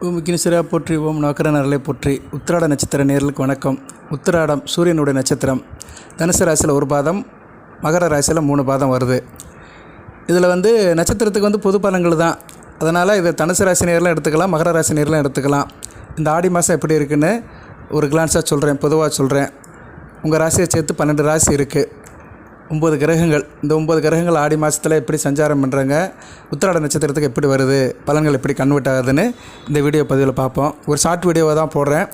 ஓம் விக்னேஸ்வரா போற்றி, ஓம் நவக்கிரகங்களை போற்றி. உத்திராட நட்சத்திர நேர்களுக்கு வணக்கம். உத்திராடம் சூரியனுடைய நட்சத்திரம். தனுசு ராசியில் ஒரு பாதம், மகர ராசியில் 3 பாதம் வருது. இதில் நட்சத்திரத்துக்கு பொது பலன்கள் தான். அதனால் இதை தனுசு ராசி நேரெலாம் எடுத்துக்கலாம், மகர ராசி நேரெலாம் எடுத்துக்கலாம். இந்த ஆடி மாதம் எப்படி இருக்குன்னு ஒரு கிளான்ஸாக சொல்கிறேன், பொதுவாக சொல்கிறேன். உங்கள் ராசியை சேர்த்து 12 ராசி இருக்குது, 9 கிரகங்கள். இந்த 9 கிரகங்கள் ஆடி மாதத்தில் எப்படி சஞ்சாரம் பண்ணுறாங்க, உத்திராட நட்சத்திரத்துக்கு எப்படி வருது, பலன்கள் எப்படி கன்வெர்ட் ஆகுதுன்னு இந்த வீடியோ பதிவில் பார்ப்போம். ஒரு ஷார்ட் வீடியோவை தான் போடுறேன்.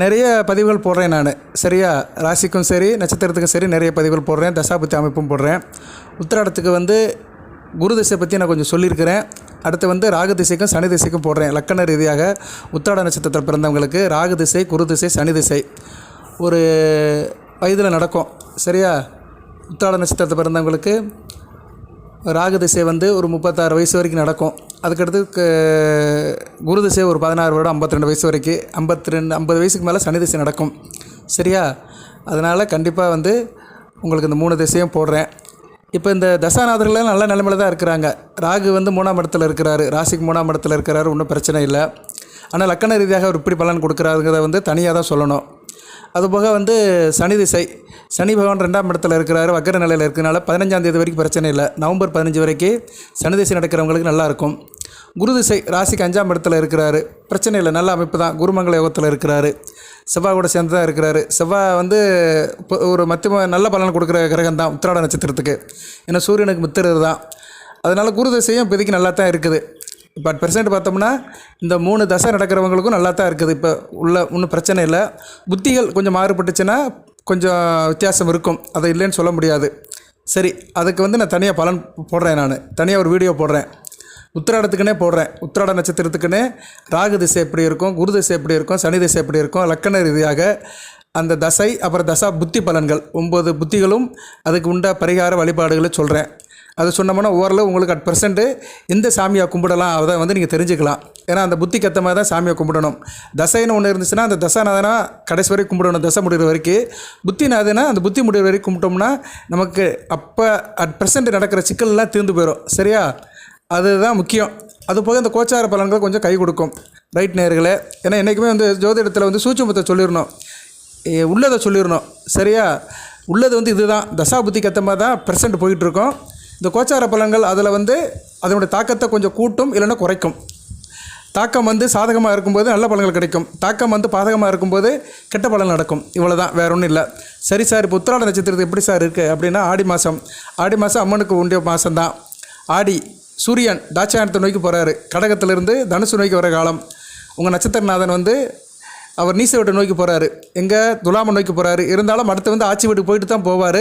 நிறைய பதிவுகள் போடுறேன் நான், சரியா? ராசிக்கும் சரி நட்சத்திரத்துக்கும் சரி நிறைய பதிவுகள் போடுறேன், தசாபுத்தி அமைப்பும் போடுறேன். உத்திராடத்துக்கு குரு திசை பற்றி நான் கொஞ்சம் சொல்லியிருக்கிறேன். அடுத்து ராகு திசைக்கும் சனி திசைக்கும் போடுறேன். லக்கண ரீதியாக உத்திராட நட்சத்திரத்தில் பிறந்தவங்களுக்கு ராகு திசை, குரு திசை, சனி திசை ஒரு வயதில் நடக்கும், சரியா? உத்திராட நட்சத்திரத்தை பிறந்தவங்களுக்கு ராகு திசை ஒரு 36 வயசு வரைக்கும் நடக்கும். அதுக்கடுத்து குரு திசை ஒரு 16 வருடம் 52 வயசு வரைக்கும், 50 வயசுக்கு மேலே சனி திசை நடக்கும், சரியா? அதனால் கண்டிப்பாக உங்களுக்கு இந்த 3 திசையும் போடுறேன். இப்போ இந்த தசாநாதர்கள் நல்ல நிலைமையில் தான் இருக்கிறாங்க. ராகு 3ஆம் இடத்துல இருக்கிறாரு, ராசிக்கு 3ஆம் இடத்துல இருக்கிறாரு, ஒன்றும் பிரச்சனை இல்லை. ஆனால் லக்கண ரீதியாக அவர் இப்படி பலன் கொடுக்குறாருங்கிறத தனியாக தான் சொல்லணும். அதுபோக சனி திசை, சனி பகவான் 2ஆம் இடத்துல இருக்கிறாரு, வக்கர நிலையில் இருக்கிறனால 15ஆம் தேதி வரைக்கும் பிரச்சனை இல்லை. நவம்பர் 15 வரைக்கும் சனி திசை நடக்கிறவங்களுக்கு நல்லாயிருக்கும். குரு திசை ராசிக்கு 5ஆம் இடத்துல இருக்கிறாரு, பிரச்சனை இல்லை, நல்ல அமைப்பு தான். குருமங்கள யோகத்தில் இருக்கிறாரு, செவ்வாய் கூட சேர்ந்து தான் இருக்கிறாரு. செவ்வாய் ஒரு மத்திய நல்ல பலன் கொடுக்குற கிரகம் தான் உத்திராட நட்சத்திரத்துக்கு. ஏன்னா சூரியனுக்கு மித்திரர் தான். அதனால் குரு திசையும் இப்போதைக்கு நல்லா தான் இருக்குது. இப்போ 10% பார்த்தோம்னா இந்த 3 தசை நடக்கிறவங்களுக்கும் நல்லா தான் இருக்குது. இப்போ ஒன்றும் பிரச்சனை இல்லை. புத்திகள் கொஞ்சம் மாறுபட்டுச்சுன்னா கொஞ்சம் வித்தியாசம் இருக்கும், அதை இல்லைன்னு சொல்ல முடியாது. சரி, அதுக்கு நான் தனியாக பலன் போடுறேன். நான் தனியாக ஒரு வீடியோ போடுறேன், உத்திராடத்துக்குன்னே போடுறேன். உத்திராட நட்சத்திரத்துக்குன்னே ராகு திசை எப்படி இருக்கும், குரு திசை எப்படி இருக்கும், சனி திசை எப்படி இருக்கும், லக்கண ரீதியாக அந்த தசை, அப்புறம் தசா புத்தி பலன்கள் 9 புத்திகளும் அதுக்கு உண்ட பரிகார வழிபாடுகளை சொல்கிறேன். அது சொன்னோம்னா ஓரளவு உங்களுக்கு 10% எந்த சாமியை கும்பிடலாம் அதை நீங்கள் தெரிஞ்சுக்கலாம். ஏன்னா அந்த புத்திக்கு ஏற்ற மாதிரி தான் சாமியை கும்பிடணும். தசைன்னு ஒன்று இருந்துச்சுன்னா அந்த தசாநாதனா கடைசி வரைக்கும் கும்பிடணும், தசை முடிகிற வரைக்கும். புத்திநாதனா அந்த புத்தி முடிகிற வரைக்கும் கும்பிட்டோம்னா நமக்கு அப்போ 10% நடக்கிற சிக்கல்லாம் தீர்ந்து போயிடும், சரியா? அதுதான் முக்கியம். அதுபோக இந்த கோச்சார பலன்கள் கொஞ்சம் கை கொடுக்கும், ரைட் நேயர்களே. ஏன்னா என்றைக்குமே ஜோதிடத்தில் சூட்சுமத்தை சொல்லிடணும், உள்ளதை சொல்லிடணும், சரியா? உள்ளது இதுதான், தசா புத்திக்கு ஏற்ற மாதிரி தான் % போயிட்டுருக்கோம். இந்த கோச்சார பலன்கள் அதில் அதனுடைய தாக்கத்தை கொஞ்சம் கூட்டும், இல்லைன்னா குறைக்கும். தாக்கம் சாதகமாக இருக்கும்போது நல்ல பலன்கள் கிடைக்கும், தாக்கம் பாதகமாக இருக்கும்போது கெட்ட பலன் நடக்கும். இவ்வளோ தான், வேறு ஒன்றும் இல்லை. சரி சார், இப்போ உத்திராட நட்சத்திரத்துக்கு எப்படி சார் இருக்குது அப்படின்னா, ஆடி மாதம் அம்மனுக்கு உண்டிய மாதம்தான். ஆடி சூரியன் தாட்சாயணத்தை நோக்கி போகிறாரு, கடகத்திலிருந்து தனுசு நோக்கி வர காலம். உங்கள் நட்சத்திரநாதன் அவர் நீச வீட்டை நோக்கி போகிறாரு, எங்கே துலாமை நோக்கி போகிறாரு. இருந்தாலும் அடுத்து ஆட்சி வீட்டுக்கு போயிட்டு தான் போவார்,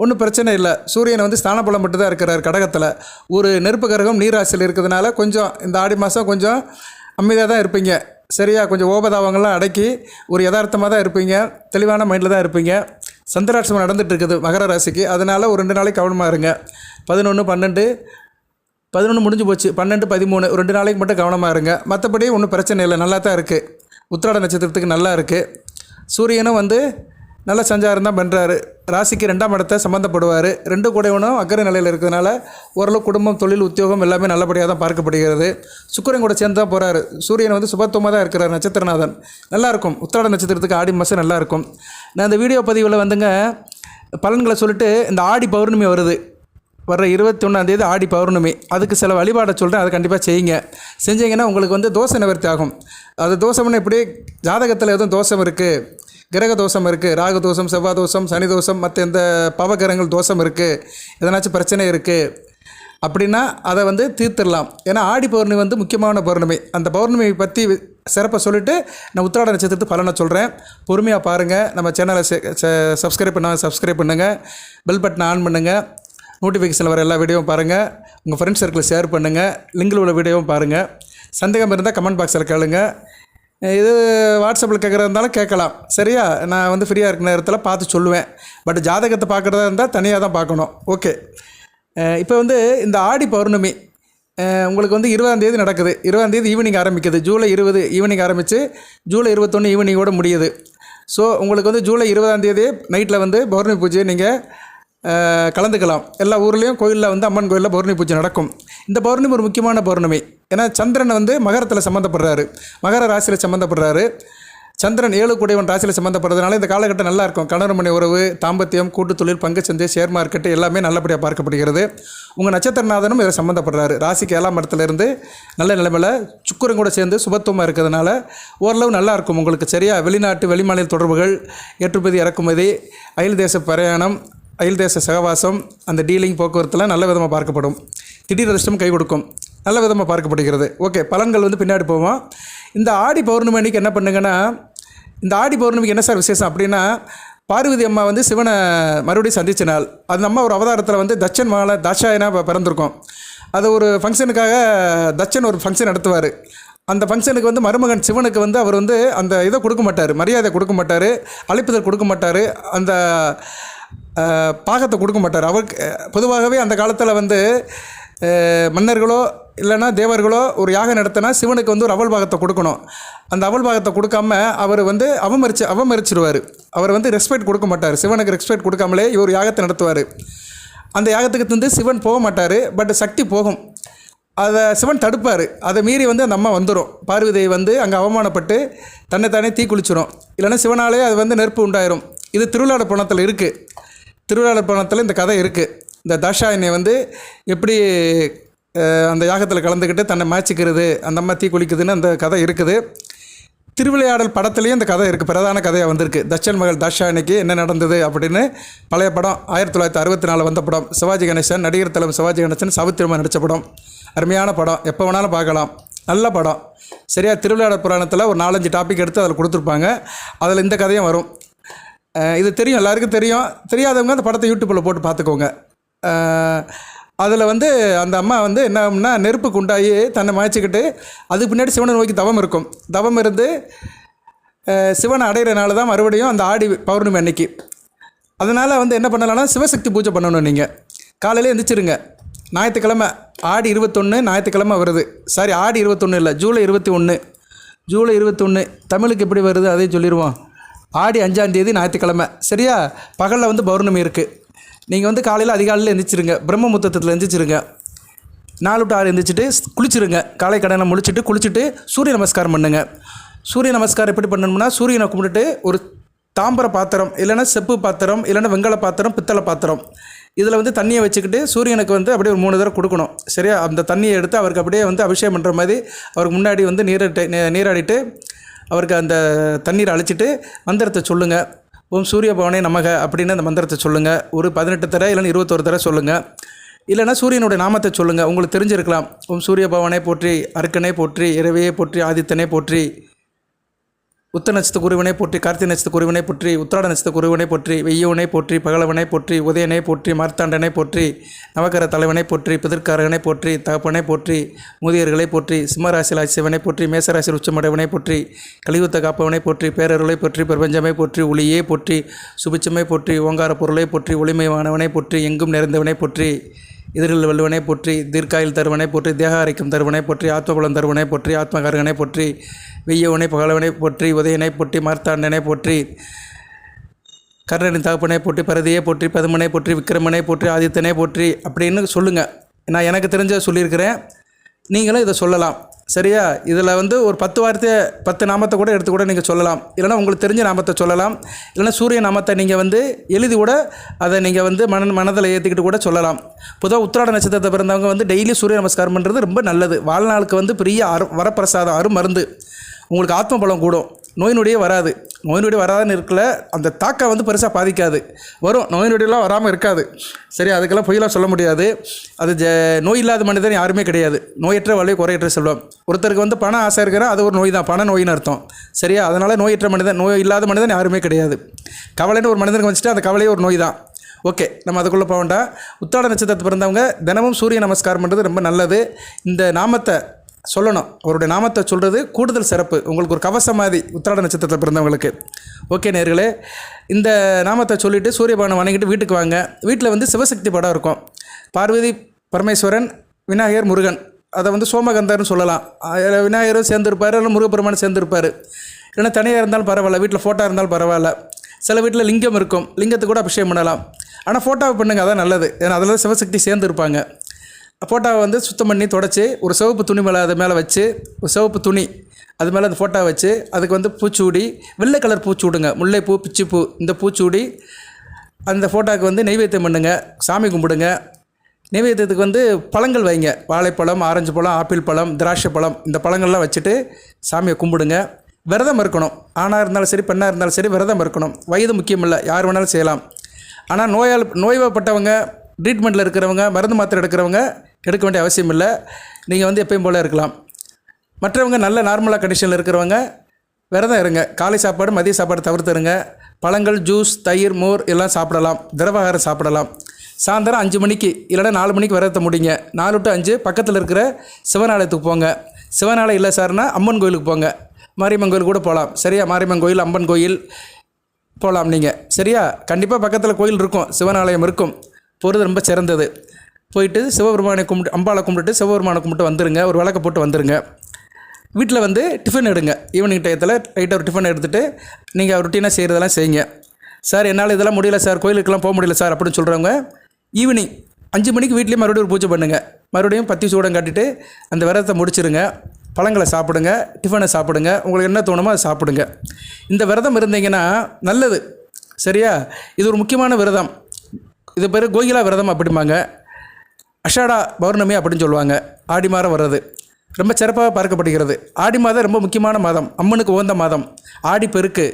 ஒன்றும் பிரச்சனை இல்லை. சூரியன் ஸ்தான பலம் மட்டும் தான் இருக்கிறார் கடகத்தில். ஒரு நெருப்பு கிரகம் நீராசியில் இருக்கிறதுனால கொஞ்சம் இந்த ஆடி மாதம் கொஞ்சம் அமைதியாக தான் இருப்பீங்க, சரியா? கொஞ்சம் ஓபதாவங்கள்லாம் அடக்கி ஒரு யதார்த்தமாக தான் இருப்பீங்க, தெளிவான மைண்டில் தான் இருப்பீங்க. சந்திராட்சமம் நடந்துகிட்டு இருக்குது மகர ராசிக்கு, அதனால் ஒரு 2 நாளைக்கு கவனமாக இருங்க. 11 முடிஞ்சு போச்சு, 12, 13 2 நாளைக்கு மட்டும் கவனமாக இருங்க. மற்றபடி ஒன்றும் பிரச்சனை இல்லை, நல்லா தான் இருக்குது. உத்திராட நட்சத்திரத்துக்கு நல்லா இருக்குது. சூரியனும் நல்ல சஞ்சாரம் தான் பண்ணுறாரு. ராசிக்கு 2ஆம் இடத்தை சம்மந்தப்படுவார். 2 கூடவனும் அக்கறை நிலையில் இருக்கிறதுனால ஓரளவு குடும்பம், தொழில், உத்தியோகம் எல்லாமே நல்லபடியாக தான் பார்க்கப்படுகிறது. சுக்கிரன் கூட சேர்ந்து தான் போகிறாரு. சூரியன் சுபத்துவமாக தான் இருக்கிறார் நட்சத்திரநாதன். நல்லாயிருக்கும். உத்திராட நட்சத்திரத்துக்கு ஆடி மாதம் நல்லாயிருக்கும். நான் இந்த வீடியோ பதிவில் பலன்களை சொல்லிட்டு, இந்த ஆடி பௌர்ணமி வருது, வர்ற 21ஆம் தேதி ஆடி பௌர்ணமி. அதுக்கு சில வழிபாடை சொல்கிறேன், அதை கண்டிப்பாக செய்யுங்க. செஞ்சீங்கன்னா உங்களுக்கு தோஷ நிவர்த்தி ஆகும். அது தோஷம்னு எப்படி, ஜாதகத்தில் எதுவும் தோஷம் இருக்குது, கிரக தோஷம் இருக்குது, ராகு தோஷம், செவ்வாய் தோஷம், சனி தோஷம், மற்ற எந்த பவகிரகங்கள் தோஷம் இருக்குது, எதனாச்சும் பிரச்சனை இருக்குது அப்படின்னா அதை தீர்த்திடலாம். ஏன்னா ஆடி பௌர்ணமி முக்கியமான பௌர்ணமி. அந்த பௌர்ணமியை பற்றி சிறப்பாக சொல்லிவிட்டு நான் உத்திராட நட்சத்திரத்துக்கு பலனை சொல்கிறேன். பொறுமையாக பாருங்கள். நம்ம சேனலை சப்ஸ்கிரைப் பண்ணுங்கள், பெல் பட்டனை ஆன் பண்ணுங்கள், நோட்டிஃபிகேஷனில் வர எல்லா வீடியோவும் பாருங்கள், உங்கள் ஃப்ரெண்ட்ஸ் சர்க்கிளில் ஷேர் பண்ணுங்கள், லிங்கில் உள்ள வீடியோவும் பாருங்கள். சந்தேகம் இருந்தால் கமெண்ட் பாக்ஸில் கேளுங்க. இது வாட்ஸ்அப்பில் கேட்குறதா இருந்தாலும் கேட்கலாம், சரியா? நான் ஃப்ரீயாக இருக்கிற நேரத்தில் பார்த்து சொல்லுவேன். பட் ஜாதகத்தை பார்க்குறதா இருந்தால் தனியாக தான் பார்க்கணும், ஓகே? இப்போ இந்த ஆடி பௌர்ணமி உங்களுக்கு 20ஆம் தேதி நடக்குது. 20ஆம் தேதி ஈவினிங் ஆரம்பிக்குது. ஜூலை 20 ஈவினிங் ஆரம்பித்து ஜூலை 21 ஈவினிங்கோடு முடியுது. ஸோ உங்களுக்கு ஜூலை 20ஆம் தேதி நைட்டில் பௌர்ணமி பூஜையை நீங்கள் கலந்துக்கலாம். எல்லா ஊர்லேயும் கோயிலில் அம்மன் கோயிலில் பௌர்ணமி பூஜை நடக்கும். இந்த பௌர்ணமி ஒரு முக்கியமான பௌர்ணமி. ஏன்னா சந்திரன் வந்து மகரத்தில் சம்மந்தப்படுறாரு, மகர ராசியில் சம்மந்தப்படுறாரு. சந்திரன் 7 கூடையவன் ராசியில் சம்மந்தப்படுறதுனால இந்த காலகட்டம் நல்லா இருக்கும். கணவன் மனை உறவு, தாம்பத்தியம், கூட்டுத்தொழில், பங்குச்சந்தை, ஷேர் மார்க்கெட்டு எல்லாமே நல்லபடியாக பார்க்கப்படுகிறது. உங்கள் நட்சத்திரநாதனும் இதில் சம்மந்தப்படுறாரு. ராசிக்கு 7ஆம் இடத்துலேருந்து நல்ல நிலைமையில் சுக்கிரன் கூட சேர்ந்து சுபத்துவமாக இருக்கிறதுனால ஓரளவு நல்லாயிருக்கும் உங்களுக்கு. சரியா, வெளிநாட்டு வெளிமாநில தொடர்புகள், ஏற்றுமதி இறக்குமதி, அயல் தேச பிரயாணம், அயல் தேச சகவாசம், அந்த டீலிங் போக்குவரத்துலாம் நல்ல விதமாக பார்க்கப்படும். திடீர் அதிர்ஷ்டம் கை கொடுக்கும், நல்ல விதமாக பார்க்கப்படுகிறது. ஓகே, பலன்கள் வந்து பின்னாடி போவோம். இந்த ஆடி பௌர்ணமி அன்றைக்கி என்ன பண்ணுங்கன்னா, இந்த ஆடி பௌர்ணமிக்கு என்ன சார் விசேஷம் அப்படின்னா, பார்வதி அம்மா வந்து சிவனை மறுபடியும் சந்திச்ச நாள். அந்த அம்மா ஒரு அவதாரத்தில் வந்து தட்சன் மகள தாட்சாயனாக பிறந்திருக்கோம். அது ஒரு ஃபங்க்ஷனுக்காக தட்சன் ஒரு ஃபங்க்ஷன் நடத்துவார். அந்த ஃபங்க்ஷனுக்கு வந்து மருமகன் சிவனுக்கு வந்து அவர் வந்து அந்த இதை கொடுக்க மாட்டார், மரியாதை கொடுக்க மாட்டார், அழைப்புதல் கொடுக்க மாட்டார், அந்த பாகத்தை கொடுக்க மாட்டார். அவருக்கு பொதுவாகவே அந்த காலத்தில் வந்து மன்னர்களோ இல்லைனா தேவர்களோ ஒரு யாகம் நடத்தினா சிவனுக்கு வந்து ஒரு அவல் பாகத்தை கொடுக்கணும். அந்த அவல் பாகத்தை கொடுக்காம அவர் வந்து அவமரிச்சிடுவார். அவர் வந்து ரெஸ்பெக்ட் கொடுக்க மாட்டார். சிவனுக்கு ரெஸ்பெக்ட் கொடுக்காமலே இவர் யாகத்தை நடத்துவார். அந்த யாகத்துக்கு வந்து சிவன் போக மாட்டார், பட் சக்தி போகும். அதை சிவன் தடுப்பார். அதை மீறி வந்து அந்த அம்மா வந்துடும். பார்வதி வந்து அங்கே அவமானப்பட்டு தன்னைத்தானே தீ குளிச்சிடும். இல்லைன்னா சிவனாலே அது வந்து நெருப்பு உண்டாயிரும். இது திருவிழாட புராணத்தில் இருக்குது. திருவிழாட புராணத்தில் இந்த கதை இருக்குது. இந்த தாட்சாயனை வந்து எப்படி அந்த யாகத்தில் கலந்துக்கிட்டு தன்னை மாய்ச்சிக்கிறது, அந்த அம்மா தீ குளிக்குதுன்னு அந்த கதை இருக்குது. திருவிளையாடல் படத்துலேயும் இந்த கதை இருக்குது, பிரதான கதையாக வந்திருக்கு. தட்சன் மகள் தாட்சாயணிக்கு என்ன நடந்தது அப்படின்னு பழைய படம் 1964 வந்த படம். சிவாஜி கணேசன், நடிகர் தலைவர் சிவாஜி கணேசன், சாவித்திரமா நடித்த படம். அருமையான படம், எப்போ வேணாலும் பார்க்கலாம், நல்ல படம். சரியா, திருவிளையாடல் புராணத்தில் ஒரு 4-5 டாபிக் எடுத்து அதில் கொடுத்துருப்பாங்க. அதில் இந்த கதையும் வரும். இது தெரியும், எல்லாருக்கும் தெரியும். தெரியாதவங்க அந்த படத்தை யூடியூப்பில் போட்டு பார்த்துக்கோங்க. அதில் வந்து அந்த அம்மா வந்து என்ன நெருப்புக்கு உண்டாகி தன்னை மாய்ச்சிக்கிட்டு அதுக்கு பின்னாடி சிவனை நோக்கி தவம் இருக்கும். தவம் இருந்து சிவனை அடைகிறனால தான் மறுபடியும் அந்த ஆடி பௌர்ணமி அன்னைக்கு. அதனால் வந்து என்ன பண்ணலாம்னா சிவசக்தி பூஜை பண்ணணும். நீங்கள் காலையில் எழுந்திரிச்சிருங்க. ஞாயிற்றுக்கிழமை ஆடி 21 ஞாயிற்றுக்கிழமை வருது. சாரி, ஆடி 21 இல்லை, ஜூலை 21. ஜூலை 21 தமிழுக்கு எப்படி வருது அதையும் சொல்லிடுவோம். ஆடி 5ஆம் தேதி ஞாயிற்றுக்கிழமை. சரியா, பகலில் வந்து பௌர்ணமி இருக்குது. நீங்கள் வந்து காலையில் அதிகாலையில் எழுந்திரிச்சிருங்க. பிரம்ம முத்தத்தில் எழுந்திரிச்சிருங்க. 4 to 6 எழுந்திரிச்சிட்டு குளிச்சிருங்க. காலை கடனை முடிச்சுட்டு குளிச்சுட்டு சூரிய நமஸ்காரம் பண்ணுங்கள். சூரிய நமஸ்காரம் எப்படி பண்ணணும்னா, சூரியனை கும்பிட்டுட்டு ஒரு தாம்பர பாத்திரம், இல்லைன்னா செப்பு பாத்திரம், இல்லைன்னா வெங்கல பாத்திரம், பித்தளை பாத்திரம், இதில் வந்து தண்ணியை வச்சுக்கிட்டு சூரியனுக்கு வந்து அப்படியே ஒரு 3 தடவை கொடுக்கணும். சரியா, அந்த தண்ணியை எடுத்து அவருக்கு அப்படியே வந்து அபிஷேகம் பண்ணுற மாதிரி அவருக்கு முன்னாடி வந்து நீராடிட்டு அவருக்கு அந்த தண்ணீரை அழிச்சிட்டு மந்திரத்தை சொல்லுங்கள். ஓம் சூரிய பவனே நமக அப்படின்னு அந்த மந்திரத்தை சொல்லுங்கள். ஒரு 18 தடவை இல்லைன்னா 21 தடவை சொல்லுங்கள். இல்லைனா சூரியனுடைய நாமத்தை சொல்லுங்கள். உங்களுக்கு தெரிஞ்சிருக்கலாம். ஓம் சூரிய பவனை போற்றி, அருக்கனை போற்றி, இரவையே போற்றி, ஆதித்தனை போற்றி, உத்த நட்சத்திர குருவனை போற்றி, கார்த்திகை நட்சத்திர குருவனை போற்றி, உத்திராட நட்சத்திர குருவனை போற்றி, வெய்யவனை போற்றி, பகலவனை போற்றி, உதயனை போற்றி, மார்த்தாண்டனை போற்றி, நவகர தலைவனை போற்றி, பிதற்காரகனை போற்றி, தகப்பனை போற்றி, முதியர்களை போற்றி, சிம்மராசியில் சிவனை போற்றி, மேசராசியில் உச்சமடைவனை போற்றி, கலியுத்த காப்பவனை போற்றி, பேரருளை போற்றி, பிரபஞ்சமை போற்றி, ஒளியே போற்றி, சுபிச்சமை போற்றி, ஓங்கார பொருளை போற்றி, ஒளிமயமானவனை போற்றி, எங்கும் நிறைந்தவனை போற்றி, எதிரில் வல்லுவனை போற்றி, தீர்க்காயில் தருவனை போற்றி, தேக அரைக்கும் தருவனை போற்றி, ஆத்மபலம் தருவனை போற்றி, ஆத்மகாரகனை போற்றி, வெய்யவனை பகலவனை போற்றி, உதயனை போற்றி, மார்த்தாண்டனை போற்றி, கர்ணனின் தகப்பனை போற்றி, பரதியை போற்றி, பதுமனை போற்றி, விக்ரமனை போற்றி, ஆதித்தனை போற்றி அப்படின்னு சொல்லுங்கள். நான் எனக்கு தெரிஞ்ச சொல்லியிருக்கிறேன், நீங்களும் இதை சொல்லலாம். சரியா, இதில் வந்து ஒரு 10 வார்த்தை 10 நாமத்தை கூட எடுத்து கூட நீங்கள் சொல்லலாம். இல்லைனா உங்களுக்கு தெரிஞ்ச நாமத்தை சொல்லலாம். இல்லைனா சூரிய நாமத்தை நீங்கள் வந்து எழுதி கூட அதை நீங்கள் வந்து மனதில் ஏற்றிக்கிட்டு கூட சொல்லலாம். பொதுவாக உத்திராட நட்சத்திரத்தை பிறந்தவங்க வந்து டெய்லி சூரிய நமஸ்காரம் பண்ணுறது ரொம்ப நல்லது. வாழ்நாளுக்கு வந்து பெரிய வரப்பிரசாதம், அருமருந்து. உங்களுக்கு ஆத்ம பலம் கூடும், நோய் நொடியே வராது. நோய் நொடி வராதுன்னு இருக்கல, அந்த தாக்கம் வந்து பெருசாக பாதிக்காது. வரும், நோய் நொடியெல்லாம் வராமல் இருக்காது. சரி, அதுக்கெல்லாம் பொய்யெல்லாம் சொல்ல முடியாது. அது நோய் இல்லாத மனிதன் யாருமே கிடையாது. நோயற்ற வாழ்வை குறையற்ற செல்வம். ஒருத்தருக்கு வந்து பணம் ஆசை இருக்கிறா, அது ஒரு நோய் தான், பண நோயின்னு அர்த்தம். சரியா, அதனால் நோயற்ற மனிதன், நோய் இல்லாத மனிதன் யாருமே கிடையாது. கவலைன்னு ஒரு மனிதனுக்கு வச்சுட்டு அந்த கவலையே ஒரு நோய் தான். ஓகே, நம்ம அதுக்குள்ளே போக வேண்டாம். உத்திராட நட்சத்திரத்தை பிறந்தவங்க தினமும் சூரிய நமஸ்காரம் பண்ணுறது ரொம்ப நல்லது. இந்த நாமத்தை சொல்லணும். அவருடைய நாமத்தை சொல்கிறது கூடுதல் சிறப்பு. உங்களுக்கு ஒரு கவசம் மாதிரி உத்திராட நட்சத்திரத்தில் பிறந்தவங்களுக்கு. ஓகே நேயர்களே, இந்த நாமத்தை சொல்லிவிட்டு சூரிய பகவானை வணங்கிட்டு வீட்டுக்கு வாங்க. வீட்டில் வந்து சிவசக்தி படம் இருக்கும். பார்வதி பரமேஸ்வரன், விநாயகர், முருகன். அதை வந்து சோமகந்தர்னு சொல்லலாம். விநாயகரும் சேர்ந்துருப்பார், இல்லை முருகப்பெருமானும் சேர்ந்துருப்பார். இல்லைன்னா தனியாக இருந்தாலும் பரவாயில்ல, வீட்டில் ஃபோட்டோ இருந்தாலும் பரவாயில்ல. சில வீட்டில் லிங்கம் இருக்கும், லிங்கத்துக்கு கூட அபிஷேகம் பண்ணலாம். ஆனால் ஃபோட்டோவை பண்ணுங்கள், அதான் நல்லது. ஏன்னா அதில் சிவசக்தி சேர்ந்துருப்பாங்க. ஃபோட்டோவை வந்து சுத்தம் பண்ணி தொடச்சி ஒரு சிவப்பு துணி மேலே அது மேலே வச்சு ஒரு சிவப்பு துணி அது மேலே அந்த ஃபோட்டோவை வச்சு அதுக்கு வந்து பூச்சூடி வெள்ளை கலர் பூச்சூடுங்க, முல்லைப்பூ பிச்சிப்பூ இந்த பூச்சூடி அந்த ஃபோட்டோவுக்கு வந்து நெய்வேத்தியம் பண்ணுங்க, சாமி கும்பிடுங்க. நெய்வேத்தியத்துக்கு வந்து பழங்கள் வைங்க, வாழைப்பழம், ஆரஞ்சு பழம், ஆப்பிள் பழம், திராட்சை பழம் இந்த பழங்கள்லாம் வச்சுட்டு சாமியை கும்பிடுங்க. விரதம் இருக்கணும், ஆணாக இருந்தாலும் சரி பெண்ணாக இருந்தாலும் சரி விரதம் இருக்கணும். வயது முக்கியம் இல்லை, யார் வேணாலும் செய்யலாம். ஆனால் நோய்வாய்ப்பட்டவங்க, ட்ரீட்மெண்ட்டில் இருக்கிறவங்க, மருந்து மாத்திரை எடுக்கிறவங்க எடுக்க வேண்டிய அவசியம் இல்லை. நீங்கள் வந்து எப்பயும் போல் இருக்கலாம். மற்றவங்க நல்ல நார்மலாக கண்டிஷனில் இருக்கிறவங்க விரதம் இருங்க. காலை சாப்பாடு மதிய சாப்பாடு தவிர்த்துருங்க. பழங்கள், ஜூஸ், தயிர், மோர் எல்லாம் சாப்பிடலாம். திரவாகாரம் சாப்பிடலாம். சாயந்தரம் 5 மணிக்கு இல்லைனா 4 மணிக்கு விரதத்தை முடிங்க. 4 to 5 பக்கத்தில் இருக்கிற சிவனாலயத்துக்கு போங்க. சிவனாலயம் இல்லை சார்னா அம்மன் கோயிலுக்கு போங்க. மாரியம்மன் கோயில் கூட போகலாம். சரியா? மாரியம்மன் கோயில், அம்மன் கோயில் போகலாம் நீங்கள். சரியா? கண்டிப்பாக பக்கத்தில் கோயில் இருக்கும், சிவனாலயம் இருக்கும். போகிறது ரொம்ப சிறந்தது. போயிட்டு சிவபெருமானை கும்பிட்டு அம்பாளை கும்பிட்டுட்டு சிவபெருமானை கும்பிட்டு வந்துடுங்க. ஒரு விளக்க போட்டு வந்துடுங்க. வீட்டில் வந்து டிஃபன் எடுங்க. ஈவினிங் டயத்தில் லைட்டாக ஒரு டிஃபன் எடுத்துகிட்டு நீங்கள் ரொட்டீனாக செய்கிறதெல்லாம் செய்யுங்க. சார் என்னால் இதெல்லாம் முடியல சார், கோயிலுக்கெல்லாம் போக முடியல சார் அப்படின்னு சொல்கிறவங்க ஈவினிங் 5 மணிக்கு வீட்லேயே மறுபடியும் ஒரு பூஜை பண்ணுங்கள். மறுபடியும் பத்தி சூடம் காட்டிட்டு அந்த விரதத்தை முடிச்சிருங்க. பழங்களை சாப்பிடுங்க, டிஃபனை சாப்பிடுங்க, உங்களுக்கு என்ன தோணுமோ அதை சாப்பிடுங்க. இந்த விரதம் இருந்தீங்கன்னா நல்லது. சரியா? இது ஒரு முக்கியமான விரதம். இது பேர் கோகிலா விரதம் அப்படிம்பாங்க. அஷாடா பௌர்ணமி அப்படின்னு சொல்லுவாங்க. ஆடி மாதம் வர்றது ரொம்ப சிறப்பாக பார்க்கப்படுகிறது. ஆடி மாதம் ரொம்ப முக்கியமான மாதம், அம்மனுக்கு உகந்த மாதம். ஆடி பெருக்கு.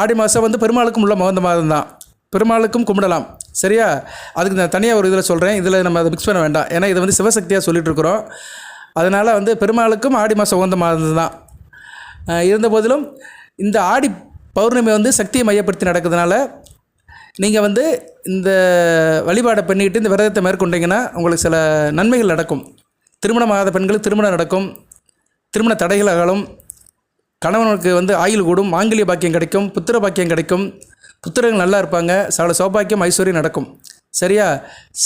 ஆடி மாதம் வந்து பெருமாளுக்கும் உள்ள உகந்த மாதம் தான். பெருமாளுக்கும் கும்பிடலாம். சரியா? அதுக்கு நான் தனியாக ஒரு இதில் சொல்கிறேன். இதில் நம்ம அதை மிக்ஸ் பண்ண வேண்டாம். ஏன்னா இதை வந்து சிவசக்தியாக சொல்லிகிட்ருக்குறோம். அதனால் வந்து பெருமாளுக்கும் ஆடி மாதம் உகந்த மாதம் தான். இருந்த போதிலும் இந்த ஆடி பௌர்ணமி வந்து சக்தியை மையப்படுத்தி நடக்கிறதுனால நீங்கள் வந்து இந்த வழிபாடை பண்ணிக்கிட்டு இந்த விரதத்தை மேற்கொண்டீங்கன்னா உங்களுக்கு சில நன்மைகள் நடக்கும். திருமணமாகாத பெண்களுக்கு திருமணம் நடக்கும், திருமண தடைகள் அகலும், கணவனுக்கு வந்து ஆயுள் கூடும், மாங்கல்ய பாக்கியம் கிடைக்கும், புத்திர பாக்கியம் கிடைக்கும், புத்திரர்கள் நல்லா இருப்பாங்க, சகல சௌபாக்கியம் ஐஸ்வர்யம் நடக்கும். சரியா?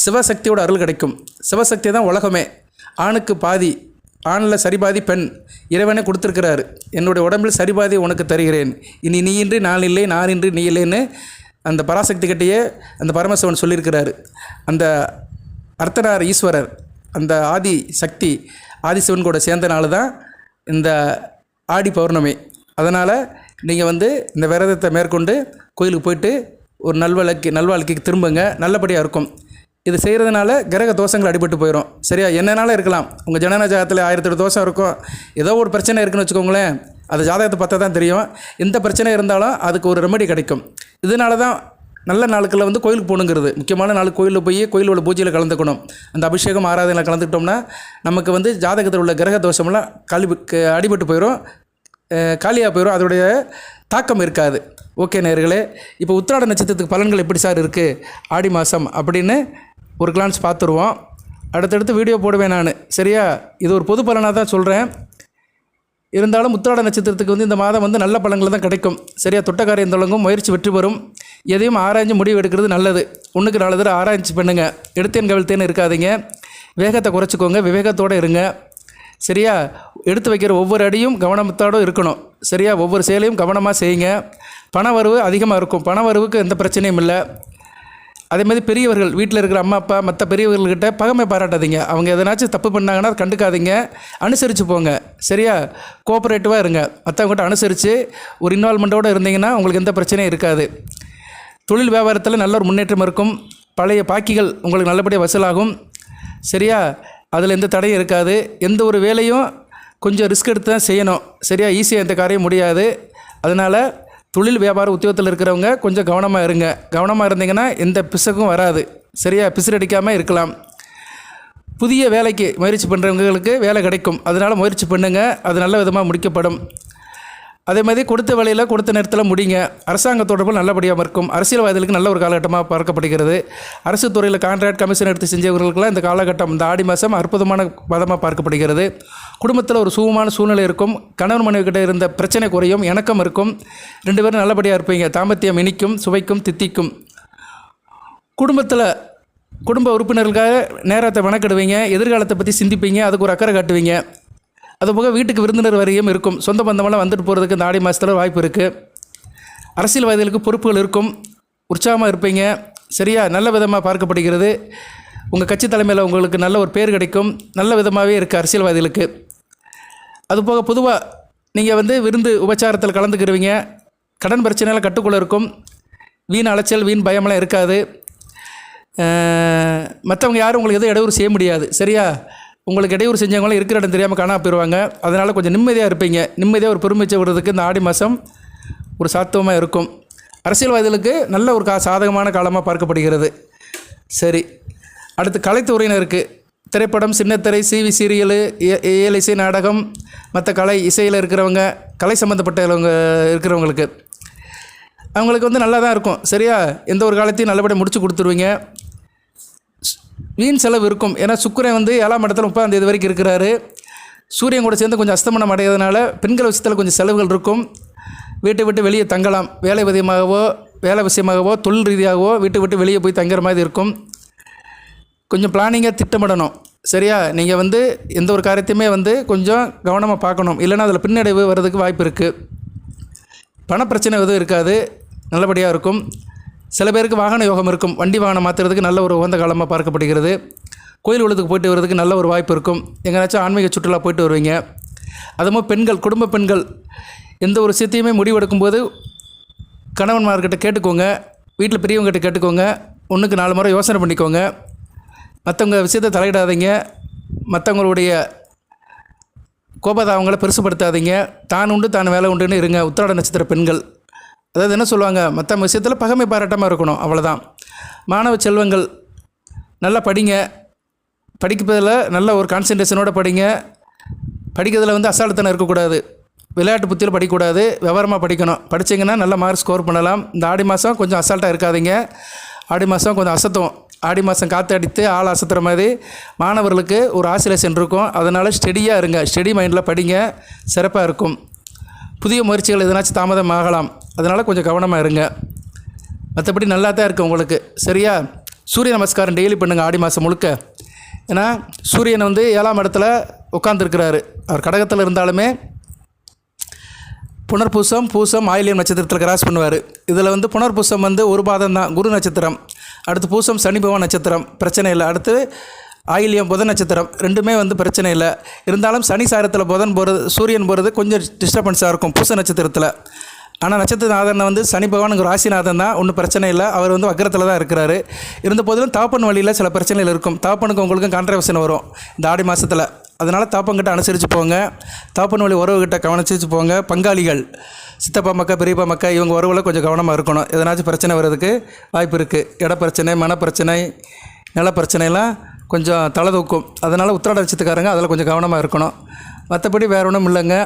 சிவசக்தியோட அருள் கிடைக்கும். சிவசக்தி தான் உலகமே. ஆணுக்கு பாதி, ஆணில் சரிபாதி பெண் இறைவனே கொடுத்துருக்கிறாரு. என்னுடைய உடம்பில் சரிபாதி உனக்கு தருகிறேன், இனி நீ இன்றி நான் இல்லை, நான் இன்றி நீ இல்லைன்னு அந்த பராசக்தி கிட்டேயே அந்த பரமசிவன் சொல்லியிருக்கிறாரு. அந்த அர்த்தனார் ஈஸ்வரர், அந்த ஆதி சக்தி ஆதிசிவன் கூட சேர்ந்த நாள் தான் இந்த ஆடி பௌர்ணமி. அதனால் நீங்கள் வந்து இந்த விரதத்தை மேற்கொண்டு கோயிலுக்கு போயிட்டு ஒரு நல்வாழ்க்கைக்கு திரும்புங்க. நல்லபடியாக இருக்கும். இது செய்கிறதுனால கிரக தோஷங்கள் அடிபட்டு போயிடும். சரியா? என்னென்னாலும் இருக்கலாம். உங்கள் ஜனன ஜாதகத்தில் 1008 தோஷம் இருக்கும். ஏதோ ஒரு பிரச்சனை இருக்குன்னு வச்சுக்கோங்களேன், அது ஜாதகத்தை பார்த்தா தான் தெரியும். எந்த பிரச்சனை இருந்தாலும் அதுக்கு ஒரு ரெமெடி கிடைக்கும். இதனால தான் நல்ல நாளுக்களில் வந்து கோயிலுக்கு போகணுங்கிறது. முக்கியமான நாள் கோயிலில் போய் கோயிலோட பூஜையில் கலந்துக்கணும். அந்த அபிஷேகம் ஆராதனையில் கலந்துக்கிட்டோம்னா நமக்கு வந்து ஜாதகத்தில் உள்ள கிரக தோஷமெல்லாம் அடிபட்டு போயிடும், காலியாக போயிடும். அதோடைய தாக்கம் இருக்காது. ஓகே நேயர்களே, இப்போ உத்திராட நட்சத்திரத்துக்கு பலன்கள் எப்படி சார் இருக்குது ஆடி மாதம் அப்படின்னு ஒரு கிளான்ஸ் பார்த்துருவோம். அடுத்தடுத்து வீடியோ போடுவேன் நான். சரியா? இது ஒரு பொது பலனாக தான் சொல்கிறேன். இருந்தாலும் உத்திராட நட்சத்திரத்துக்கு வந்து இந்த மாதம் வந்து நல்ல பலன்கள் தான் கிடைக்கும். சரியா? தொட்ட காரியம் தொடங்கும், முயற்சி வெற்றி பெறும். எதையும் ஆராய்ஞ்சு முடிவு எடுக்கிறது நல்லது. 1க்கு 4 தடவை ஆராய்ச்சி பண்ணுங்க. எடுத்தேன் கவிழ்த்தேன்னு இருக்காதீங்க. வேகத்தை குறைச்சிக்கோங்க, விவேகத்தோடு இருங்க. சரியா? எடுத்து வைக்கிற ஒவ்வொரு அடியும் கவனத்தோடு இருக்கணும். சரியா? ஒவ்வொரு செயலையும் கவனமாக செய்யுங்க. பண வரவு அதிகமாக இருக்கும். பண வரவுக்கு எந்த பிரச்சனையும் இல்லை. அதேமாதிரி பெரியவர்கள், வீட்டில் இருக்கிற அம்மா அப்பா மற்ற பெரியவர்கள்கிட்ட பகமை பாராட்டாதீங்க. அவங்க எதனாச்சும் தப்பு பண்ணாங்கன்னா கண்டுக்காதீங்க, அனுசரித்து போங்க. சரியா? கோஆப்ரேட்டிவாக இருங்க. மற்றவங்ககிட்ட அனுசரித்து ஒரு இன்வால்மெண்ட்டோடு இருந்தீங்கன்னா உங்களுக்கு எந்த பிரச்சனையும் இருக்காது. தொழில் வியாபாரத்தில் நல்ல ஒரு முன்னேற்றம் இருக்கும். பழைய பாக்கிகள் உங்களுக்கு நல்லபடியாக வசூலாகும். சரியா? அதில் எந்த தடையும் இருக்காது. எந்த ஒரு வேலையும் கொஞ்சம் ரிஸ்க் எடுத்து தான் செய்யணும். சரியா? ஈஸியாக எந்த காரியம் முடியாது. அதனால் தொழில் வியாபார உத்தியோகத்தில் இருக்கிறவங்க கொஞ்சம் கவனமாக இருங்க. கவனமாக இருந்தீங்கன்னா எந்த பிசகும் வராது. சரியா? பிசுறடிக்காமல் இருக்கலாம். புதிய வேலைக்கு முயற்சி பண்ணுறவங்களுக்கு வேலை கிடைக்கும். அதனால் முயற்சி பண்ணுங்கள், அது நல்ல விதமாக முடிக்கப்படும். அதே மாதிரி கொடுத்த வேலையில் கொடுத்த நேரத்தில் முடிங்க. அரசாங்க தொடர்பு நல்லபடியாக இருக்கும். அரசியல்வாதிகளுக்கு நல்ல ஒரு காலகட்டமாக பார்க்கப்படுகிறது. அரசு துறையில் கான்ட்ராக்ட் கமிஷன் எடுத்து செஞ்சவர்களுக்கெல்லாம் இந்த காலகட்டம், இந்த ஆடி மாதம் அற்புதமான மாதமாக பார்க்கப்படுகிறது. குடும்பத்தில் ஒரு சுகமான சூழ்நிலை இருக்கும். கணவன் மனைவி கிட்ட இருந்த பிரச்சனை குறையும், இணக்கம் இருக்கும். 2 பேரும் நல்லபடியாக இருப்பீங்க. தாம்பத்தியம் இனிக்கும், சுவைக்கும், தித்திக்கும். குடும்ப உறுப்பினர்களுக்காக நேரத்தை வணக்கிடுவீங்க. எதிர்காலத்தை பற்றி சிந்திப்பீங்க, அதுக்கு ஒரு அக்கறை காட்டுவீங்க. அதுபோக வீட்டுக்கு விருந்தினர் வரையும் இருக்கும். சொந்த பந்தமெல்லாம் வந்துட்டு போகிறதுக்கு இந்த ஆடி மாதத்தில் வாய்ப்பு இருக்குது. அரசியல்வாதிகளுக்கு பொறுப்புகள் இருக்கும். உற்சாகமாக இருப்பீங்க. சரியா? நல்ல விதமாக பார்க்கப்படுகிறது. உங்கள் கட்சி தலைமையில் உங்களுக்கு நல்ல ஒரு பேர் கிடைக்கும். நல்ல விதமாகவே இருக்குது அரசியல்வாதிகளுக்கு. அதுபோக பொதுவாக நீங்கள் வந்து விருந்து உபச்சாரத்தில் கலந்துக்கிருவீங்க. கடன் பிரச்சனைலாம் கட்டுக்குள்ளே இருக்கும். வீண் அலைச்சல் வீண் பயமெல்லாம் இருக்காது. மற்றவங்க யாரும் உங்களுக்கு எதுவும் இடையூறு செய்ய முடியாது. சரியா? உங்களுக்கு இடையூறு செஞ்சவங்களாம் இருக்கிற இடம் தெரியாமல் காணாமல் போயிடுவாங்க. அதனால் கொஞ்சம் நிம்மதியாக இருப்பீங்க. நிம்மதியாக ஒரு பெருமிச்சை விடுறதுக்கு இந்த ஆடி மாதம் ஒரு சாத்துவமாக இருக்கும். அரசியல்வாதிகளுக்கு நல்ல ஒரு சாதகமான காலமாக பார்க்கப்படுகிறது. சரி, அடுத்து கலைத்துறையினருக்கு திரைப்படம், சின்னத்திரை, சிவி சீரியலு, இசை, நாடகம், மற்ற கலை இசையில் இருக்கிறவங்க, கலை சம்மந்தப்பட்டவங்க இருக்கிறவங்களுக்கு அவங்களுக்கு வந்து நல்லா தான் இருக்கும். சரியா? எந்த ஒரு காலத்தையும் நல்லபடியாக முடிச்சு கொடுத்துருவீங்க. வீண் செலவு இருக்கும். ஏன்னா சுக்கிரன் வந்து 7ஆம் இடத்துல 30ஆம் தேதி வரைக்கும் இருக்கிறாரு. சூரியன் கூட சேர்ந்து கொஞ்சம் அஸ்தமனம் அடைகிறதுனால பெண்கள் விஷயத்தில் கொஞ்சம் செலவுகள் இருக்கும். வீட்டை விட்டு வெளியே தங்கலாம். வேலை விஷயமாகவோ தொழில் ரீதியாகவோ வீட்டை விட்டு வெளியே போய் தங்குற மாதிரி இருக்கும். கொஞ்சம் பிளானிங்காக திட்டமிடணும். சரியா? நீங்கள் வந்து எந்த ஒரு காரியத்தையுமே வந்து கொஞ்சம் கவனமாக பார்க்கணும். இல்லைன்னா அதில் பின்னடைவு வர்றதுக்கு வாய்ப்பு இருக்குது. பணப்பிரச்சனை எதுவும் இருக்காது, நல்லபடியாக இருக்கும். சில பேருக்கு வாகன யோகம் இருக்கும். வண்டி வாகனம் மாற்றுறதுக்கு நல்ல ஒரு உகந்த காலமாக பார்க்கப்படுகிறது. கோயில் உலகத்துக்கு போயிட்டு வர்றதுக்கு நல்ல ஒரு வாய்ப்பு இருக்கும். எங்கேனாச்சும் ஆன்மீக சுற்றுலா போயிட்டு வருவீங்க. அதுவும் பெண்கள், குடும்ப பெண்கள் எந்த ஒரு விஷயத்தையுமே முடிவெடுக்கும்போது கணவன்மார்கிட்ட கேட்டுக்கோங்க. வீட்டில் பெரியவங்ககிட்ட கேட்டுக்கோங்க. 1க்கு 4 முறை யோசனை பண்ணிக்கோங்க. மற்றவங்க விஷயத்தை தலையிடாதீங்க. மற்றவங்களுடைய கோபதாபங்களை பெருசுப்படுத்தாதீங்க. தான் உண்டு தான் வேலை உண்டுன்னு இருங்க. உத்திராட நட்சத்திர பெண்கள் அதாவது என்ன சொல்லுவாங்க, மற்ற விஷயத்தில் பகைமை பாராட்டாமல் இருக்கணும், அவ்வளோதான். மாணவ செல்வங்கள் நல்லா படிங்க. படிப்பதில் நல்ல ஒரு கான்சன்ட்ரேஷனோடு படிங்க. படிக்கிறதுல வந்து அசால்த்தனம் இருக்கக்கூடாது. விளையாட்டு புத்தியில் படிக்கக்கூடாது. விவரமாக படிக்கணும். படித்தீங்கன்னா நல்ல மார்க் ஸ்கோர் பண்ணலாம். இந்த ஆடி மாதம் கொஞ்சம் அசால்ட்டாக இருக்காதீங்க. ஆடி மாதம் கொஞ்சம் அசத்தும். ஆடி மாதம் காற்று அடித்து ஆள் அசத்துற மாதிரி மாணவர்களுக்கு ஒரு ஆசிலேஷன் இருக்கும். அதனால் ஸ்டெடியாக இருங்க. ஸ்டெடி மைண்டில் படிங்க, சிறப்பாக இருக்கும். புதிய முயற்சிகள் எதனாச்சும் தாமதம் ஆகலாம். அதனால் கொஞ்சம் கவனமாக இருங்க. மற்றபடி நல்லா தான் இருக்குது உங்களுக்கு. சரியா? சூரிய நமஸ்காரம் டெய்லி பண்ணுங்கள் ஆடி மாதம் முழுக்க. ஏன்னா சூரியன் வந்து 7ஆம் இடத்துல உட்காந்துருக்கிறாரு. அவர் கடகத்தில் இருந்தாலுமே புனர்பூசம், பூசம், ஆயில்யம் நட்சத்திரத்தில் கிராஸ் பண்ணுவார். இதில் வந்து புனர்பூசம் வந்து ஒரு பாதம் தான், குரு நட்சத்திரம். அடுத்து பூசம் சனி பகவான் நட்சத்திரம், பிரச்சனை இல்லை. அடுத்து ஆயில்யம் புதன் நட்சத்திரம், ரெண்டுமே வந்து பிரச்சனை இல்லை. இருந்தாலும் சனி சாரத்தில் புதன் போகிறது, சூரியன் போகிறது கொஞ்சம் டிஸ்டர்பன்ஸாக இருக்கும் பூச நட்சத்திரத்தில். ஆனால் நட்சத்திரநாதன் வந்து சனி பகவான் ராசிநாதன் தான், ஒன்றும் பிரச்சனை இல்லை. அவர் வந்து வக்கரத்தில் தான் இருக்கிறாரு. இருந்த போதிலும் தாப்பன் வழியில் சில பிரச்சனைகள் இருக்கும். தாப்பனுக்கு உங்களுக்கும் கான்ட்ரவர்ஷன் வரும் இந்த ஆடி மாதத்தில். அதனால் தாப்பங்கிட்ட அனுசரித்து போங்க. தாப்பன் வழி உறவுகிட்ட கவனிச்சு போங்க. பங்காளிகள், சித்தப்பா மக்கா, பெரியப்பா மக்கா, இவங்க உறவில் கொஞ்சம் கவனமாக இருக்கணும். எதனாச்சும் பிரச்சனை வர்றதுக்கு வாய்ப்பு இருக்குது. இட பிரச்சனை, மனப்பிரச்சனை, நில பிரச்சனைலாம் கொஞ்சம் தலை தூக்கும். அதனால் உத்திராட நட்சத்திரக்காரங்க அதில் கொஞ்சம் கவனமாக இருக்கணும். மற்றபடி வேறு ஒன்றும் இல்லைங்க.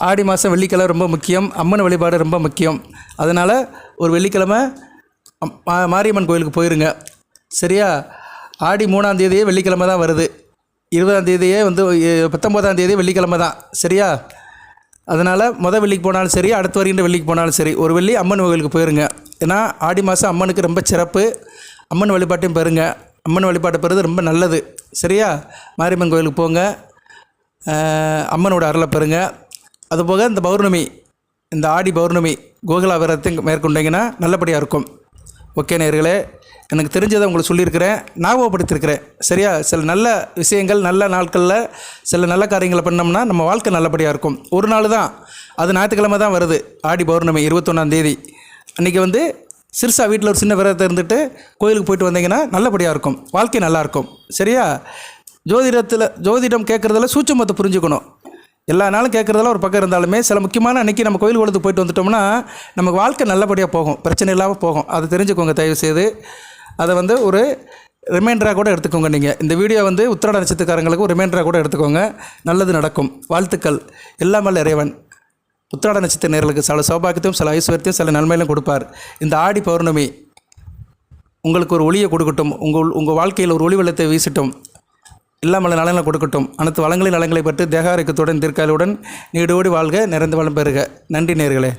ஆடி மாதம் வெள்ளிக்கிழமை ரொம்ப முக்கியம். அம்மன் வழிபாடு ரொம்ப முக்கியம். அதனால் ஒரு வெள்ளிக்கிழமை மாரியம்மன் கோயிலுக்கு போயிருங்க. சரியா? ஆடி 3ஆம் தேதியே வெள்ளிக்கிழமை தான் வருது. 20ஆம் தேதியே வந்து 19ஆம் தேதியே வெள்ளிக்கிழமை தான். சரியா? அதனால் வெள்ளிக்கு போனாலும் சரி, அடுத்து வருகின்ற வெள்ளிக்கு போனாலும் சரி, ஒரு வெள்ளி அம்மன் கோயிலுக்கு போயிருங்க. ஏன்னா ஆடி மாதம் அம்மனுக்கு ரொம்ப சிறப்பு. அம்மன் வழிபாட்டையும் பெறுங்க. அம்மன் வழிபாட்டை பெறுறது ரொம்ப நல்லது. சரியா? மாரியம்மன் கோயிலுக்கு போங்க, அம்மனோட அருளை பெறுங்க. அதுபோக இந்த பௌர்ணமி, இந்த ஆடி பௌர்ணமி கோகுலா விரதத்தை மேற்கொண்டீங்கன்னா நல்லபடியாக இருக்கும். ஓகே நேயர்களே, எனக்கு தெரிஞ்சதை உங்களுக்கு சொல்லியிருக்கிறேன், ஞாபகப்படுத்தியிருக்கிறேன். சரியா? சில நல்ல விஷயங்கள் நல்ல நாட்களில் சில நல்ல காரியங்களை பண்ணோம்னா நம்ம வாழ்க்கை நல்லபடியாக இருக்கும். ஒரு நாள் தான், அது ஞாயிற்றுக்கிழமை தான் வருது. ஆடி பௌர்ணமி 21ஆம் தேதி அன்றைக்கி வந்து சிறுசா வீட்டில் ஒரு சின்ன விரதத்தை இருந்துட்டு கோயிலுக்கு போயிட்டு வந்தீங்கன்னா நல்லபடியாக இருக்கும். வாழ்க்கை நல்லாயிருக்கும். சரியா? ஜோதிடம் கேட்குறதுல சூட்சுமத்தை புரிஞ்சுக்கணும். எல்லா நாளும் கேட்குறதெல்லாம் ஒரு பக்கம் இருந்தாலுமே சில முக்கியமான அன்றைக்கி நம்ம கோயில் குளத்துக்கு போயிட்டு வந்துட்டோம்னா நமக்கு வாழ்க்கை நல்லபடியாக போகும், பிரச்சனை இல்லாமல் போகும். அதை தெரிஞ்சுக்கோங்க தயவுசெய்து. அதை வந்து ஒரு ரிமைண்டராக கூட எடுத்துக்கோங்க. நீங்கள் இந்த வீடியோ வந்து உத்திராட நட்சத்திரக்காரங்களுக்கு ஒரு ரிமைண்டராக கூட எடுத்துக்கோங்க. நல்லது நடக்கும். வாழ்த்துக்கள். எல்லாமல்ல இறைவன் உத்திராட நட்சத்திர நேயர்களுக்கு சில சௌபாக்கியத்தையும் சில ஐஸ்வர்யத்தையும் சில நன்மையிலும் கொடுப்பார். இந்த ஆடி பௌர்ணமி உங்களுக்கு ஒரு ஒளியை கொடுக்கட்டும். உங்கள் வாழ்க்கையில் ஒரு ஒளி வெள்ளத்தை வீசட்டும். இல்லாமல் நலங்களை கொடுக்கட்டும். அனைத்து வளங்களின் நலங்களை பெற்று தேக ஆரோக்கியத்துடன் தீர்க்காலுடன் நீடோடி வாழ்க, நிறைந்த வளம் பெறுக. நன்றி நேயர்களே.